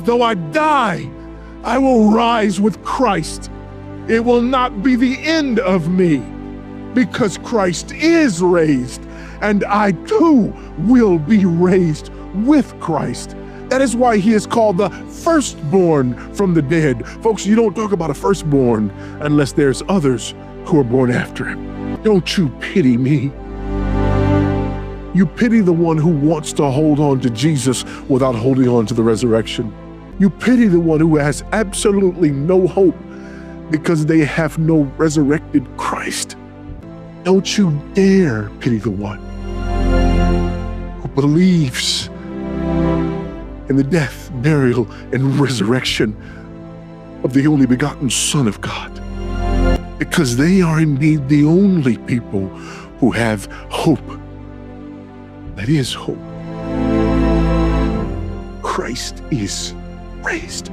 though I die, I will rise with Christ. It will not be the end of me, because Christ is raised, and I too will be raised with Christ. That is why he is called the firstborn from the dead. Folks, you don't talk about a firstborn unless there's others who are born after him. Don't you pity me? You pity the one who wants to hold on to Jesus without holding on to the resurrection. You pity the one who has absolutely no hope because they have no resurrected Christ. Don't you dare pity the one who believes in the death, burial, and resurrection of the only begotten Son of God, because they are indeed the only people who have hope. That is hope. Christ is raised.